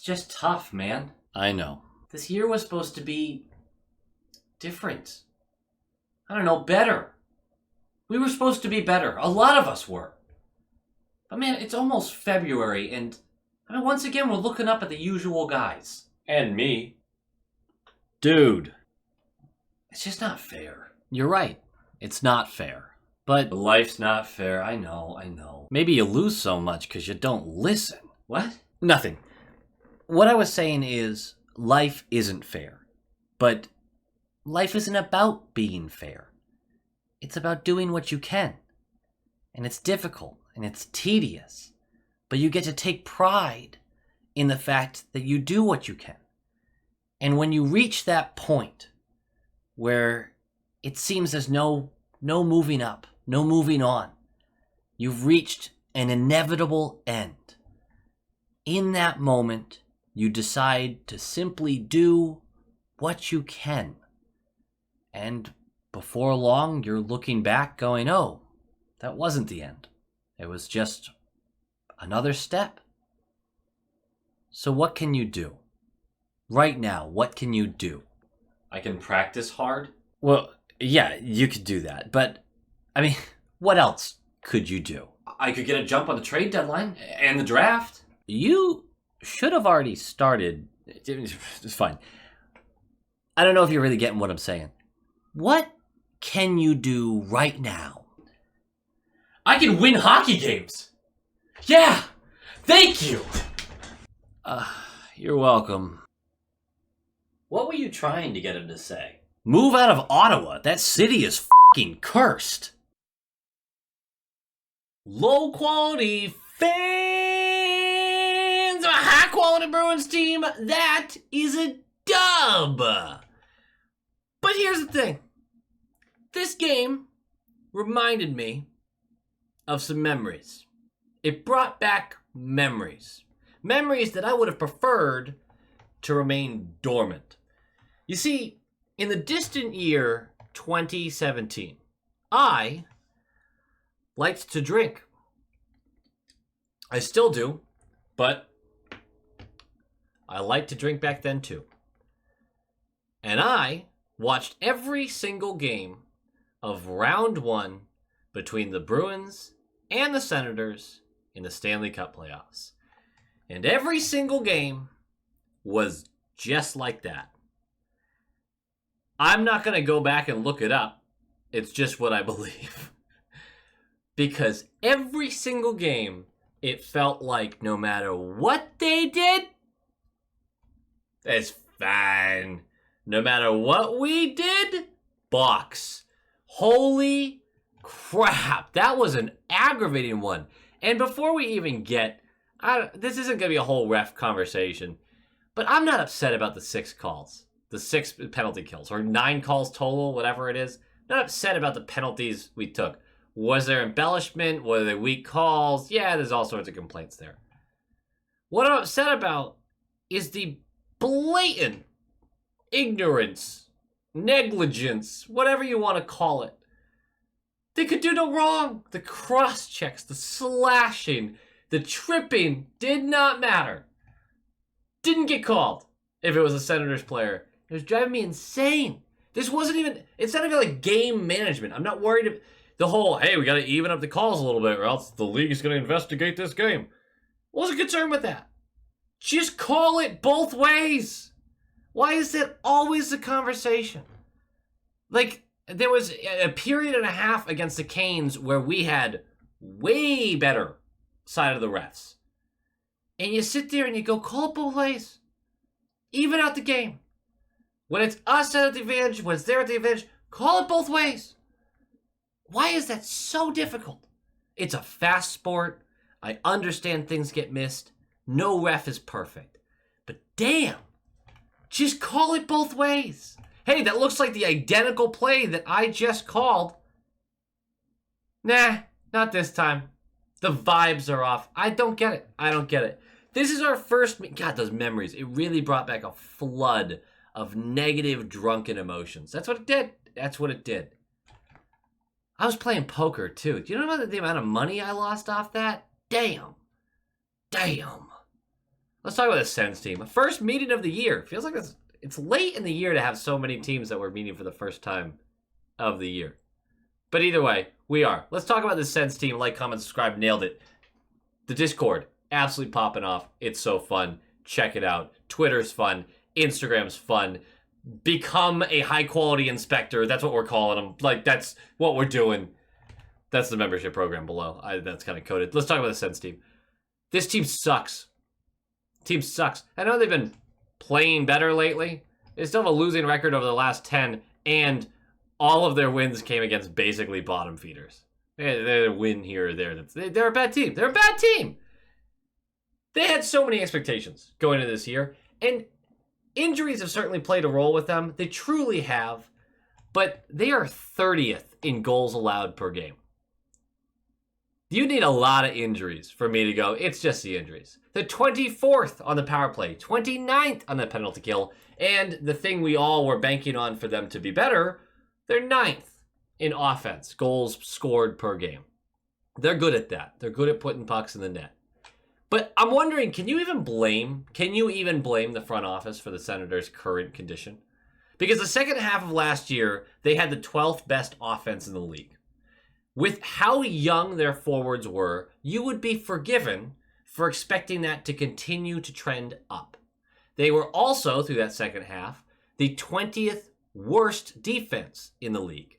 It's just tough, man. I know. This year was supposed to be different. I don't know, better. We were supposed to be better. A lot of us were. But man, it's almost February, and I mean, once again, we're looking up at the usual guys. And me. Dude. It's just not fair. You're right. It's not fair. But Life's not fair. I know. maybe you lose so much because you don't listen. What? Nothing. What I was saying is, life isn't fair. But life isn't about being fair. It's about doing what you can. And it's difficult, and it's tedious. But you get to take pride in the fact that you do what you can. And when you reach that point where it seems there's no moving up, no moving on, you've reached an inevitable end. In that moment, you decide to simply do what you can. And before long, you're looking back going, oh, that wasn't the end. It was just another step. So what can you do? Right now, what can you do? I can practice hard. Well, yeah, you could do that. But, I mean, what else could you do? I could get a jump on the trade deadline and the draft. You should have already started. It's fine. I don't know if you're really getting what I'm saying. What can you do right now? I can win hockey games. Yeah! Thank you! You're welcome. What were you trying to get him to say? Move out of Ottawa. That city is fucking cursed. Low quality fans of a high quality Bruins team. That is a dub. But here's the thing. This game reminded me of some memories. It brought back memories. Memories that I would have preferred to remain dormant. You see, in the distant year 2017, I liked to drink. I still do, but I liked to drink back then too. And I watched every single game of round one between the Bruins and the Senators in the Stanley Cup playoffs. And every single game was just like that. I'm not going to go back and look it up. It's just what I believe. Because every single game, it felt like no matter what they did, it's fine. No matter what we did, box. Holy crap. That was an aggravating one. And before we even get, this isn't going to be a whole ref conversation, but I'm not upset about the 6 calls. The 6 penalty kills, or 9 calls total, whatever it is. Not upset about the penalties we took. Was there embellishment? Were they weak calls? Yeah, there's all sorts of complaints there. What I'm upset about is the blatant ignorance, negligence, whatever you want to call it. They could do no wrong. The cross checks, the slashing, the tripping did not matter. Didn't get called if it was a Senators player. It was driving me insane. It's not even like game management. I'm not worried. The whole, hey, we got to even up the calls a little bit or else the league is going to investigate this game. Wasn't concerned with that. Just call it both ways. Why is that always the conversation? Like, there was a period and a half against the Canes where we had way better side of the refs. And you sit there and you go, call it both ways. Even out the game. When it's us at the advantage, when it's there at the advantage, call it both ways. Why is that so difficult? It's a fast sport. I understand things get missed. No ref is perfect. But damn, just call it both ways. Hey, that looks like the identical play that I just called. Nah, not this time. The vibes are off. I don't get it. This is our first... God, those memories. It really brought back a flood of negative, drunken emotions. That's what it did. I was playing poker, too. Do you know about the amount of money I lost off that? Damn. Let's talk about the Sens team. First meeting of the year. Feels like it's late in the year to have so many teams that were meeting for the first time of the year. But either way, we are. Let's talk about the Sens team. Like, comment, subscribe. Nailed it. The Discord, absolutely popping off. It's so fun. Check it out. Twitter's fun. Instagram's fun. Become a high-quality inspector. That's what we're calling them. Like, that's what we're doing. That's the membership program below. That's kind of coded. Let's talk about the Sens team. This team sucks. Team sucks. I know they've been playing better lately. They still have a losing record over the last 10, and all of their wins came against basically bottom feeders. They're a win here or there. They're a bad team. They're a bad team. They had so many expectations going into this year, and injuries have certainly played a role with them. They truly have, but they are 30th in goals allowed per game. You need a lot of injuries for me to go, it's just the injuries. They're 24th on the power play, 29th on the penalty kill, and the thing we all were banking on for them to be better, they're 9th in offense, goals scored per game. They're good at that. They're good at putting pucks in the net. But I'm wondering, can you even blame the front office for the Senators' current condition? Because the second half of last year, they had the 12th best offense in the league. With how young their forwards were, you would be forgiven for expecting that to continue to trend up. They were also, through that second half, the 20th worst defense in the league.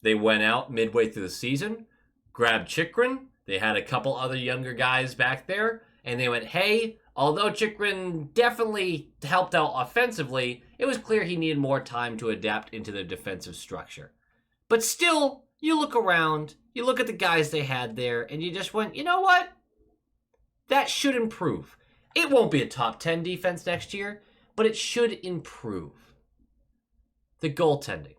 They went out midway through the season, grabbed Chychrun. They had a couple other younger guys back there, and they went, hey, although Chychrun definitely helped out offensively, it was clear he needed more time to adapt into their defensive structure. But still, you look around, you look at the guys they had there, and you just went, you know what? That should improve. It won't be a top 10 defense next year, but it should improve. The goaltending.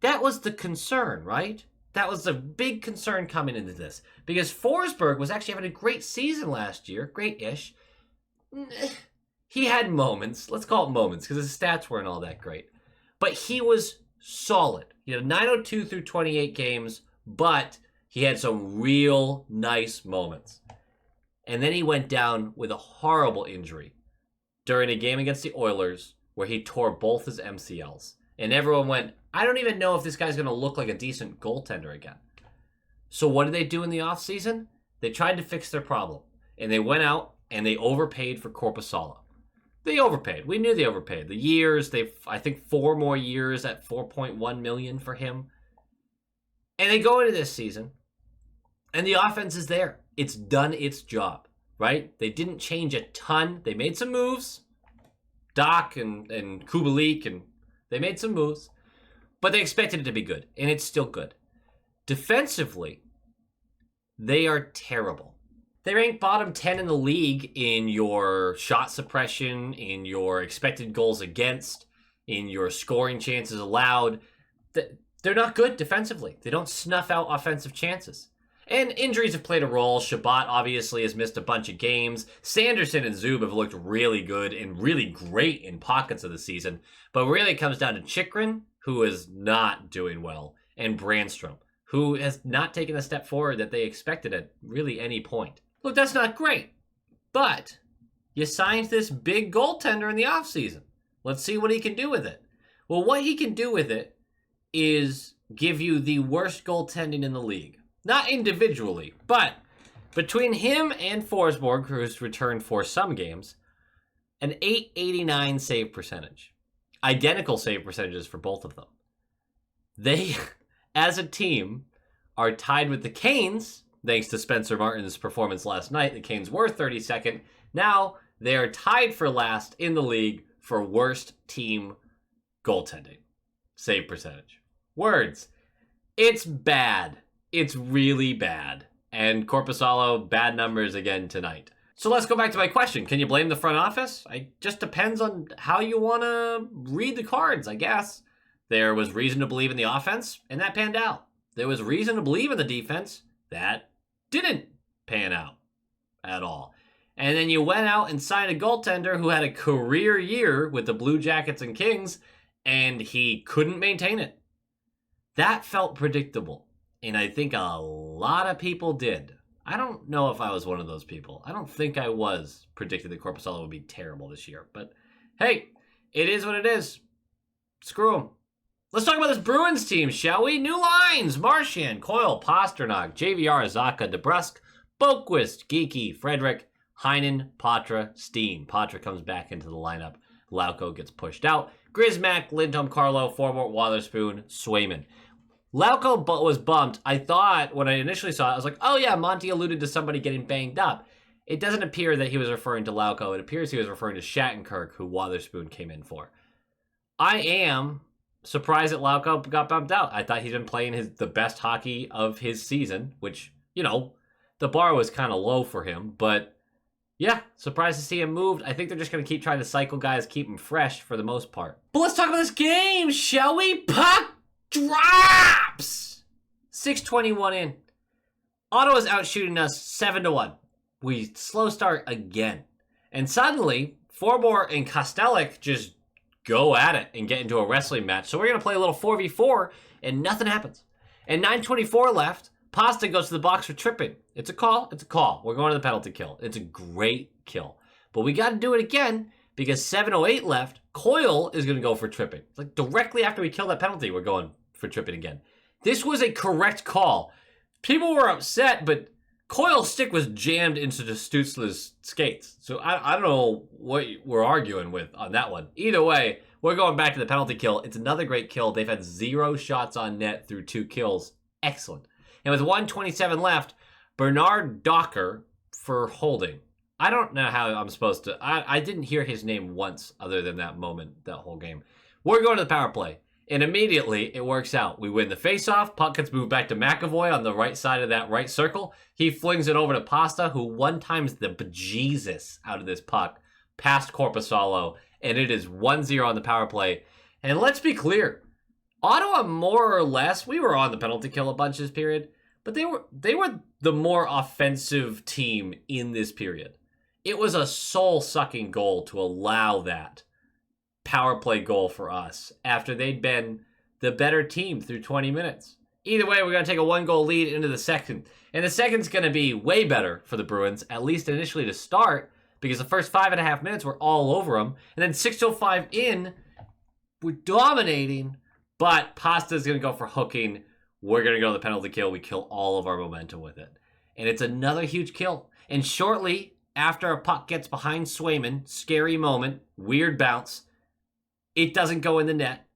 That was the concern, right? That was the big concern coming into this. Because Forsberg was actually having a great season last year. Great-ish. He had moments. Let's call it moments, because his stats weren't all that great. But he was solid. He had 902 through 28 games, but he had some real nice moments. And then he went down with a horrible injury during a game against the Oilers where he tore both his MCLs. And everyone went, I don't even know if this guy's going to look like a decent goaltender again. So what did they do in the offseason? They tried to fix their problem. And they went out and they overpaid for Korpisalo. They overpaid. We knew they overpaid. The years, I think 4 more years at $4.1 million for him. And they go into this season, and the offense is there. It's done its job, right? They didn't change a ton. They made some moves. Doc and Kubalik, and they made some moves. But they expected it to be good, and it's still good. Defensively, they are terrible. They rank bottom 10 in the league in your shot suppression, in your expected goals against, in your scoring chances allowed. They're not good defensively. They don't snuff out offensive chances. And injuries have played a role. Shabbat obviously has missed a bunch of games. Sanderson and Zub have looked really good and really great in pockets of the season. But really it comes down to Chychrun, who is not doing well, and Brandstrom, who has not taken the step forward that they expected at really any point. Look, that's not great, but you signed this big goaltender in the offseason. Let's see what he can do with it. Well, what he can do with it is give you the worst goaltending in the league. Not individually, but between him and Forsberg, who's returned for some games, an .889 save percentage. Identical save percentages for both of them. They, as a team, are tied with the Canes. Thanks to Spencer Martin's performance last night, the Canes were 32nd. Now they are tied for last in the league for worst team goaltending. Save percentage. Words. It's bad. It's really bad. And Korpisalo, bad numbers again tonight. So let's go back to my question. Can you blame the front office? It just depends on how you want to read the cards, I guess. There was reason to believe in the offense, and that panned out. There was reason to believe in the defense. That didn't pan out at all. And then you went out and signed a goaltender who had a career year with the Blue Jackets and Kings, and he couldn't maintain it. That felt predictable, and I think a lot of people did. I don't know if I was one of those people. I don't think I was predicting that Corpusalo would be terrible this year. But hey, it is what it is. Screw them. Let's talk about this Bruins team, shall we? New lines. Marchand, Coyle, Pasternak, JVR, Zacha, DeBrusk, Boquist, Geeky, Frederick, Heinen, Patra, Steen. Patra comes back into the lineup. Lauko gets pushed out. Grismack, Lindholm, Carlo, Forbort, Wotherspoon, Swayman. Lauko was bumped. I thought when I initially saw it, I was like, oh yeah, Monty alluded to somebody getting banged up. It doesn't appear that he was referring to Lauko. It appears he was referring to Shattenkirk, who Wotherspoon came in for. I am surprised that Lauko got bumped out. I thought he'd been playing the best hockey of his season, which, you know, the bar was kind of low for him. But yeah, surprised to see him moved. I think they're just going to keep trying to cycle guys, keep them fresh for the most part. But let's talk about this game, shall we? Puck drops! 6:21 in. Ottawa's out shooting us 7-1. We slow start again. And suddenly, Forbort and Kostelic just go at it and get into a wrestling match. So we're going to play a little 4v4, and nothing happens. And 9:24 left. Pasta goes to the box for tripping. It's a call. It's a call. We're going to the penalty kill. It's a great kill. But we got to do it again because 7:08 left. Coyle is going to go for tripping. It's like directly after we kill that penalty, we're going for tripping again. This was a correct call. People were upset, but Coyle's stick was jammed into the Stutzler's skates. So I don't know what we're arguing with on that one. Either way, we're going back to the penalty kill. It's another great kill. They've had 0 shots on net through 2 kills. Excellent. And with 1:27 left, Bernard Docker for holding. I don't know how I'm supposed to... I didn't hear his name once other than that moment, that whole game. We're going to the power play. And immediately, it works out. We win the faceoff. Puck gets moved back to McAvoy on the right side of that right circle. He flings it over to Pasta, who one-times the bejesus out of this puck past Korpisalo. And it is 1-0 on the power play. And let's be clear. Ottawa, more or less, we were on the penalty kill a bunch this period. But they were the more offensive team in this period. It was a soul-sucking goal to allow that power play goal for us after they'd been the better team through 20 minutes. Either way, we're going to take a 1-goal lead into the second. And the second's going to be way better for the Bruins, at least initially to start, because the first 5.5 minutes were all over them. And then 6:05 in, we're dominating, but Pasta's going to go for hooking. We're going to go to the penalty kill. We kill all of our momentum with it. And it's another huge kill. And shortly after a puck gets behind Swayman, scary moment, weird bounce, it doesn't go in the net.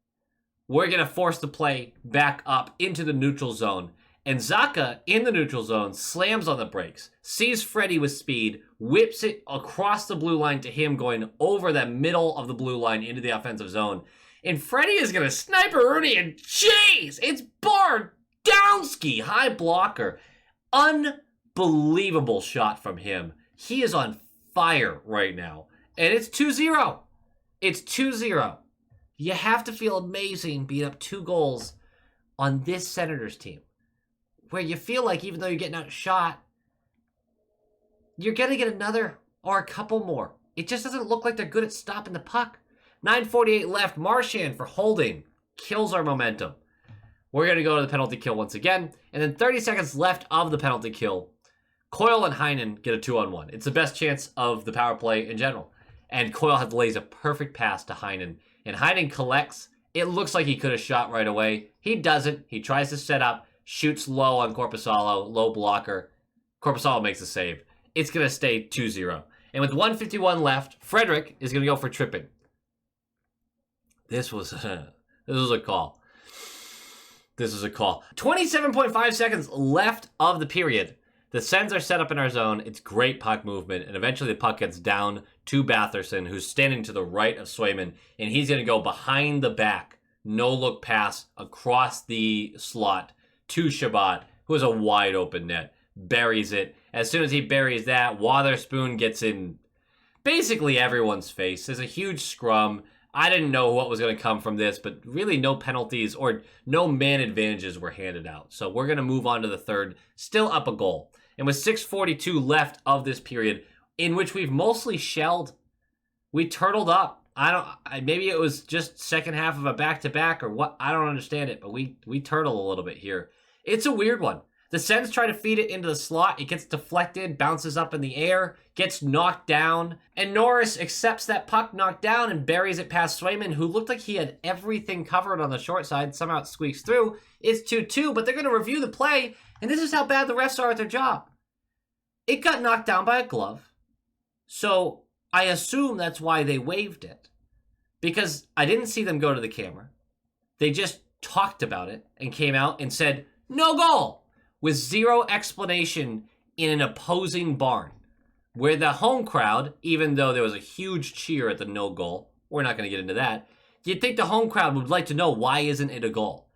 We're going to force the play back up into the neutral zone. And Zacha, in the neutral zone, slams on the brakes, sees Freddie with speed, whips it across the blue line to him going over the middle of the blue line into the offensive zone. And Freddie is going to sniper Rooney, and jeez, it's Bardowski, high blocker. Unbelievable shot from him. He is on fire right now. And it's 2-0. It's 2-0. You have to feel amazing being up 2 goals on this Senators team, where you feel like even though you're getting outshot, you're going to get another or a couple more. It just doesn't look like they're good at stopping the puck. 9:48 left. Marchand for holding kills our momentum. We're going to go to the penalty kill once again. And then 30 seconds left of the penalty kill. Coyle and Heinen get a 2-on-1. It's the best chance of the power play in general. And Coyle lays a perfect pass to Heinen. And Heinen collects. It looks like he could have shot right away. He doesn't. He tries to set up. Shoots low on Korpisalo. Low blocker. Korpisalo makes a save. It's going to stay 2-0. And with 1:51 left, Frederick is going to go for tripping. This was a call. This was a call. 27.5 seconds left of the period. The Sens are set up in our zone. It's great puck movement. And eventually the puck gets down to Batherson, who's standing to the right of Swayman. And he's going to go behind the back. No-look pass across the slot to Shabbat, who has a wide open net. Buries it. As soon as he buries that, Wotherspoon gets in basically everyone's face. There's a huge scrum. I didn't know what was going to come from this, but really no penalties or no man advantages were handed out. So we're going to move on to the third, still up a goal. And with 6:42 left of this period, in which we've mostly shelled, we turtled up. Maybe it was just second half of a back-to-back or what. I don't understand it, but we turtle a little bit here. It's a weird one. The Sens try to feed it into the slot. It gets deflected, bounces up in the air, gets knocked down, and Norris accepts that puck knocked down and buries it past Swayman, who looked like he had everything covered on the short side. Somehow it squeaks through. It's 2-2, but they're going to review the play, and this is how bad the refs are at their job. It got knocked down by a glove, so I assume that's why they waved it, because I didn't see them go to the camera. They just talked about it and came out and said, no goal, with zero explanation in an opposing barn, where the home crowd, even though there was a huge cheer at the no goal, we're not going to get into that, you'd think the home crowd would like to know why isn't it a goal.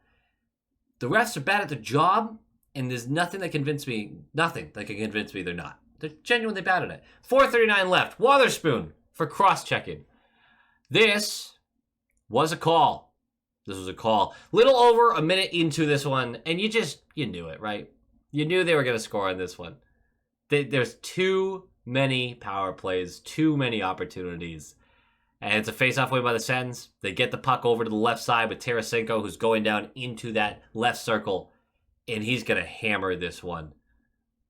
The refs are bad at their job, and there's nothing that can convince me they're not. They're genuinely bad at it. 4:39 left. Wotherspoon for cross-checking. This was a call. Little over a minute into this one, and you knew it, right? You knew they were going to score on this one. There's too many power plays, too many opportunities. And it's a face-off win by the Sens. They get the puck over to the left side with Tarasenko, who's going down into that left circle. And he's going to hammer this one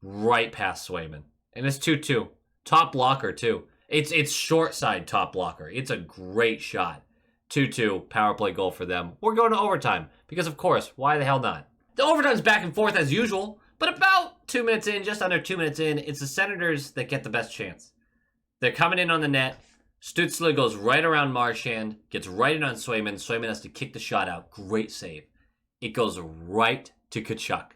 right past Swayman. And it's 2-2. Top blocker, too. It's short side top blocker. It's a great shot. 2-2, power play goal for them. We're going to overtime. Because, of course, why the hell not? The overtime's back and forth as usual. But about 2 minutes in, just under 2 minutes in, it's the Senators that get the best chance. They're coming in on the net. Stützle goes right around Marchand, gets right in on Swayman. Swayman has to kick the shot out. Great save. It goes right to Tkachuk.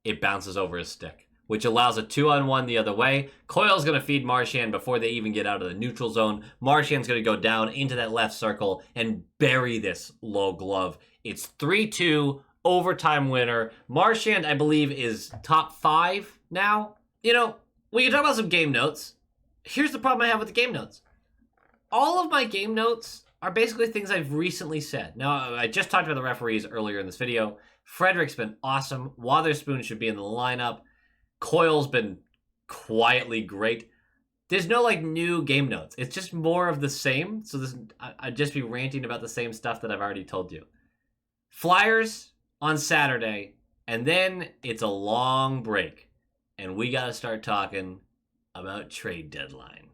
It bounces over his stick, which allows a 2-on-1 the other way. Coyle's going to feed Marchand before they even get out of the neutral zone. Marchand's going to go down into that left circle and bury this low glove. It's 3-2, overtime winner. Marchand, I believe, is top 5 now. You know, we can talk about some game notes. Here's the problem I have with the game notes. All of my game notes are basically things I've recently said. Now, I just talked about the referees earlier in this video. Frederick's been awesome. Wotherspoon should be in the lineup. Coyle's been quietly great. There's no, new game notes. It's just more of the same. So I'd just be ranting about the same stuff that I've already told you. Flyers on Saturday, and then it's a long break. And we got to start talking about trade deadline.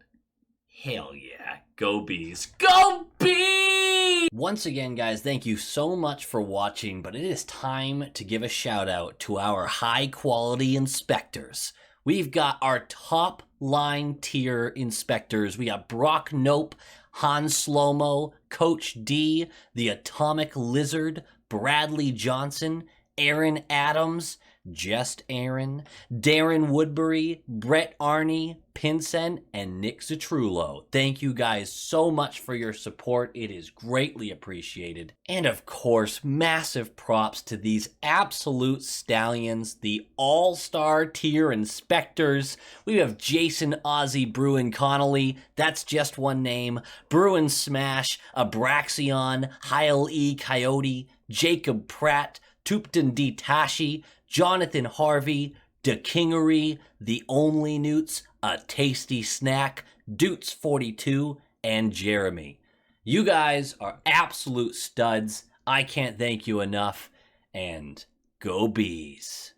Hell yeah. Go Bees. Go Bees! Once again, guys, thank you so much for watching, but it is time to give a shout out to our high quality inspectors. We've got our top line tier inspectors. We got Brock Nope, Han Slomo, Coach D, the Atomic Lizard, Bradley Johnson, Aaron Adams, Just Aaron, Darren Woodbury, Brett Arney, Pinsen, and Nick Citrullo. Thank you guys so much for your support. It is greatly appreciated. And of course, massive props to these absolute stallions, the all-star tier inspectors. We have Jason Ozzy Bruin Connolly, that's just one name, Bruin Smash, Abraxion, Heil E. Coyote, Jacob Pratt, Tupton D. Tashi, Jonathan Harvey, De Kingery, The Only Newts, A Tasty Snack, Doots42, and Jeremy. You guys are absolute studs. I can't thank you enough, and go Bees.